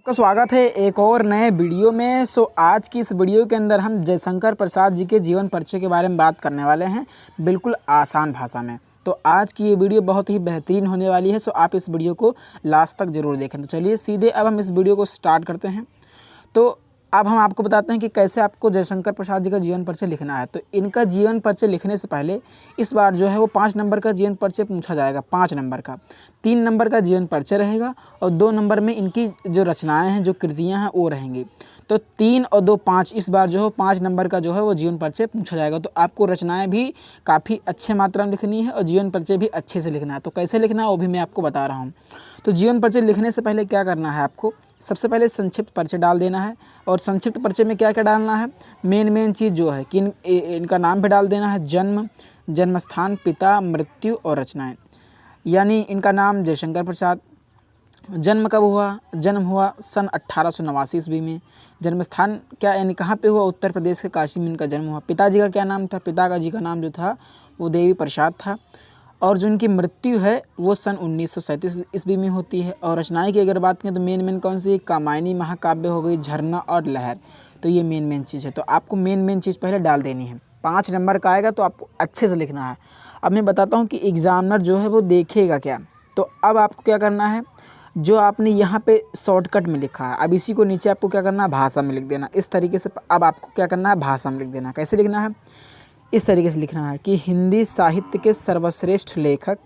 आपका स्वागत है एक और नए वीडियो में। आज की इस वीडियो के अंदर हम जयशंकर प्रसाद जी के जीवन परिचय के बारे में बात करने वाले हैं, बिल्कुल आसान भाषा में। तो आज की ये वीडियो बहुत ही बेहतरीन होने वाली है। आप इस वीडियो को लास्ट तक ज़रूर देखें। तो चलिए सीधे अब हम इस वीडियो को स्टार्ट करते हैं। तो अब हम आपको बताते हैं कि कैसे आपको जयशंकर प्रसाद जी का जीवन परिचय लिखना है। तो इनका जीवन परिचय लिखने से पहले इस बार जो है वो 5 नंबर का जीवन परिचय पूछा जाएगा। 5 नंबर का 3 नंबर का जीवन परिचय रहेगा और 2 नंबर में इनकी जो रचनाएं हैं, जो कृतियां हैं वो रहेंगी। तो 3 और 2 5 इस बार जो है 5 नंबर का जो है वो जीवन परिचय पूछा जाएगा। तो आपको रचनाएं भी काफ़ी अच्छे मात्रा में लिखनी है और जीवन परिचय भी अच्छे से लिखना है। तो कैसे लिखना है वो भी मैं आपको बता रहा हूँ। तो जीवन परिचय लिखने से पहले क्या करना है, आपको सबसे पहले संक्षिप्त परिचय डाल देना है। और संक्षिप्त परिचय में क्या क्या डालना है, मेन चीज़ जो है कि इनका नाम भी डाल देना है, जन्म स्थान, पिता, मृत्यु और रचनाएं। यानी इनका नाम जयशंकर प्रसाद, जन्म कब हुआ, जन्म हुआ सन 1889 ईस्वी में। जन्म स्थान क्या, यानी कहाँ पे हुआ, उत्तर प्रदेश के काशी में इनका जन्म हुआ। पिताजी का क्या नाम था, पिताजी का नाम जो था वो देवी प्रसाद था। और जो इनकी मृत्यु है वो सन 1937 ईस्वी में होती है। और रचनाएं की अगर बात करें तो मेन कौन सी, कामायनी महाकाव्य हो गई, झरना और लहर। तो ये मेन चीज़ है। तो आपको मेन चीज़ पहले डाल देनी है। 5 नंबर का आएगा तो आपको अच्छे से लिखना है। अब मैं बताता हूँ कि एग्जामिनर जो है वो देखेगा क्या। तो अब आपको क्या करना है, जो आपने यहाँ पे शॉर्टकट में लिखा है, अब इसी को नीचे आपको क्या करना है, भाषा में लिख देना। इस तरीके से अब आपको क्या करना है, भाषा में लिख देना। कैसे लिखना है, इस तरीके से लिखना है कि हिंदी साहित्य के सर्वश्रेष्ठ लेखक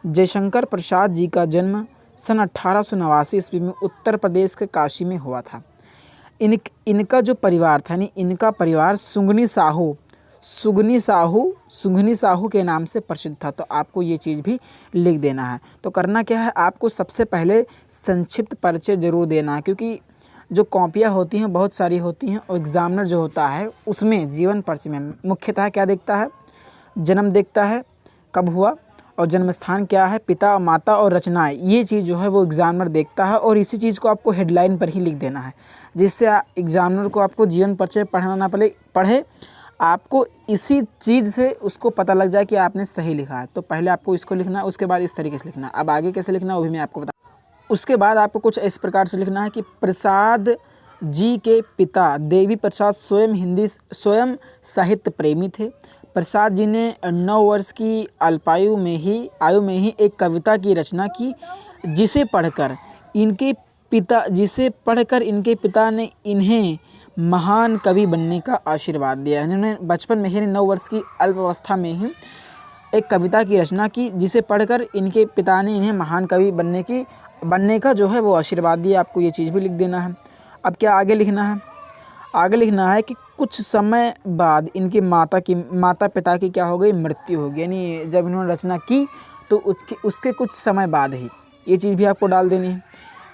जयशंकर प्रसाद जी का जन्म सन 1889 ईस्वी में उत्तर प्रदेश के काशी में हुआ था। इनका जो परिवार था, यानी इनका परिवार सुगनी साहू के नाम से प्रसिद्ध था। तो आपको ये चीज़ भी लिख देना है। तो करना क्या है, आपको सबसे पहले संक्षिप्त परिचय जरूर देना है, क्योंकि जो कॉपियाँ होती हैं बहुत सारी होती हैं और एग्ज़ामिनर जो होता है उसमें जीवन परिचय में मुख्यतः क्या देखता है, जन्म देखता है, कब हुआ, और जन्म स्थान क्या है, पिता, माता और रचनाएं। ये चीज़ जो है वो एग्ज़ामिनर देखता है और इसी चीज़ को आपको हेडलाइन पर ही लिख देना है, जिससे एग्ज़ामिनर को आपको जीवन परिचय पढ़ना ना पढ़े, आपको इसी चीज़ से उसको पता लग जाए कि आपने सही लिखा है। तो पहले आपको इसको लिखना है, उसके बाद इस तरीके से लिखना है। अब आगे कैसे लिखना है वो भी मैं आपको बता। उसके बाद आपको कुछ इस प्रकार से लिखना है कि प्रसाद जी के पिता देवी प्रसाद स्वयं साहित्य प्रेमी थे। प्रसाद जी ने 9 वर्ष की आयु में ही एक कविता की रचना की, जिसे पढ़कर इनके पिता ने इन्हें महान कवि बनने का आशीर्वाद दिया। इन्होंने बचपन में ही 9 वर्ष की अल्पावस्था में ही एक कविता की रचना की, जिसे पढ़कर इनके पिता ने इन्हें महान कवि बनने का जो है वो आशीर्वाद दिया। आपको ये चीज़ भी लिख देना है। अब क्या आगे लिखना है, आगे लिखना है कि कुछ समय बाद इनके माता पिता की क्या हो गई, मृत्यु हो गई। यानी जब इन्होंने रचना की तो उसके कुछ समय बाद ही ये चीज़ भी आपको डाल देनी है।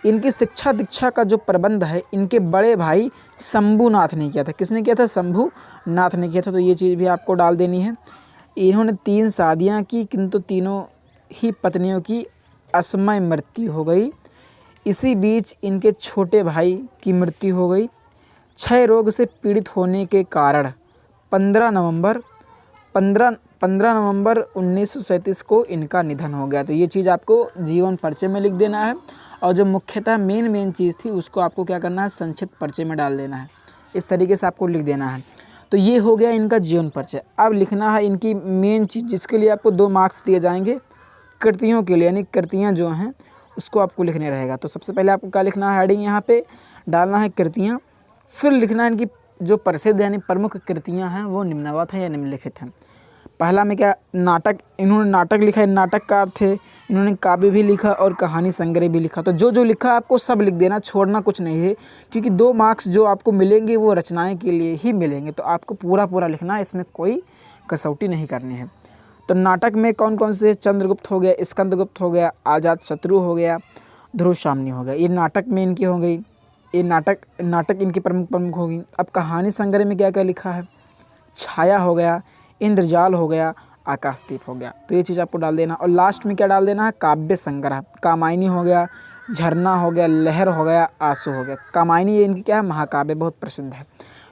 इनकी शिक्षा दीक्षा का जो प्रबंध है इनके बड़े भाई शंभूनाथ ने किया था। किसने किया था, शंभूनाथ ने किया था। तो ये चीज़ भी आपको डाल देनी है। इन्होंने 3 शादियाँ की, किंतु तीनों ही पत्नियों की असमय मृत्यु हो गई। इसी बीच इनके छोटे भाई की मृत्यु हो गई। क्षय रोग से पीड़ित होने के कारण 15 नवंबर 1937 को इनका निधन हो गया। तो ये चीज़ आपको जीवन परिचय में लिख देना है। और जो मुख्यतः मेन चीज़ थी उसको आपको क्या करना है, संक्षिप्त परिचय में डाल देना है। इस तरीके से आपको लिख देना है। तो ये हो गया इनका जीवन परिचय। अब लिखना है इनकी मेन चीज़, जिसके लिए आपको 2 मार्क्स दिए जाएंगे, कृतियों के लिए। यानी कृतियाँ जो हैं उसको आपको लिखने रहेगा। तो सबसे पहले आपको क्या लिखना है, हेडिंग यहाँ पे डालना है कृतियाँ। फिर लिखना है इनकी जो प्रसिद्ध यानी प्रमुख कृतियाँ हैं वो निम्नवत हैं या निम्नलिखित हैं। पहला में क्या, नाटक। इन्होंने नाटक लिखा है, नाटककार थे। इन्होंने काव्य भी लिखा और कहानी संग्रह भी लिखा। तो जो लिखा आपको सब लिख देना, छोड़ना कुछ नहीं है, क्योंकि 2 मार्क्स जो आपको मिलेंगे वो रचनाएं के लिए ही मिलेंगे। तो आपको पूरा लिखना है, इसमें कोई कसौटी नहीं करनी है। तो नाटक में कौन से, चंद्रगुप्त हो गया, स्कंदगुप्त हो गया, अजातशत्रु हो गया, ध्रुवशामिनी हो गया। ये नाटक में इनकी हो गई, ये नाटक इनकी प्रमुख होगी। अब कहानी संग्रह में क्या क्या लिखा है, छाया हो गया, इंद्रजाल हो गया, आकाशदीप हो गया। तो ये चीज़ आपको डाल देना। और लास्ट में क्या डाल देना है, काव्य संग्रह। कामायनी हो गया, झरना हो गया, लहर हो गया, आंसू हो गया। कामायनी ये इनकी क्या है, महाकाव्य, बहुत प्रसिद्ध है।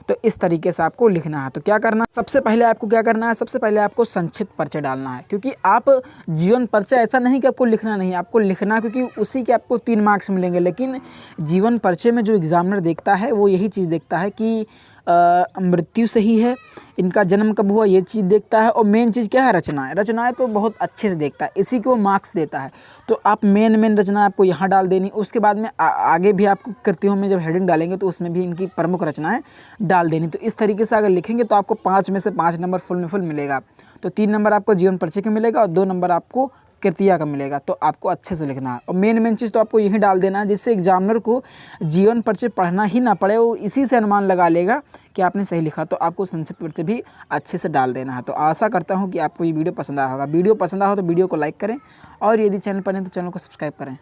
तो इस तरीके से आपको लिखना है। तो क्या करना, सबसे पहले आपको क्या करना है, सबसे पहले आपको संक्षिप्त परिचय डालना है, क्योंकि आप जीवन परिचय ऐसा नहीं कि आपको लिखना नहीं है, आपको लिखना, क्योंकि उसी के आपको 3 मार्क्स मिलेंगे। लेकिन जीवन परिचय में जो एग्जामिनर देखता है वो यही चीज़ देखता है कि मृत्यु सही है, इनका जन्म कब हुआ, ये चीज़ देखता है। और मेन चीज़ क्या है, रचनाएं। रचनाएं तो बहुत अच्छे से देखता है, इसी को मार्क्स देता है। तो आप मेन रचना आपको यहाँ डाल देनी। उसके बाद में आगे भी आपको कृतियों में जब हेडिंग डालेंगे तो उसमें भी इनकी प्रमुख रचनाएं डाल देनी। तो इस तरीके से अगर लिखेंगे तो आपको 5 में से 5 नंबर फुल में फुल मिलेगा। तो 3 नंबर आपको जीवन परिचय का मिलेगा और 2 नंबर आपको कृतिया का मिलेगा। तो आपको अच्छे से लिखना है और मेन चीज़ तो आपको यही डाल देना है, जिससे एग्जामिनर को जीवन परिचय पढ़ना ही ना पड़े, वो इसी से अनुमान लगा लेगा कि आपने सही लिखा। तो आपको संक्षिप्त परिचय भी अच्छे से डाल देना है। तो आशा करता हूँ कि आपको ये वीडियो पसंद आया होगा। वीडियो पसंद आया हो तो वीडियो को लाइक करें और यदि चैनल पर हैं तो चैनल को सब्सक्राइब करें।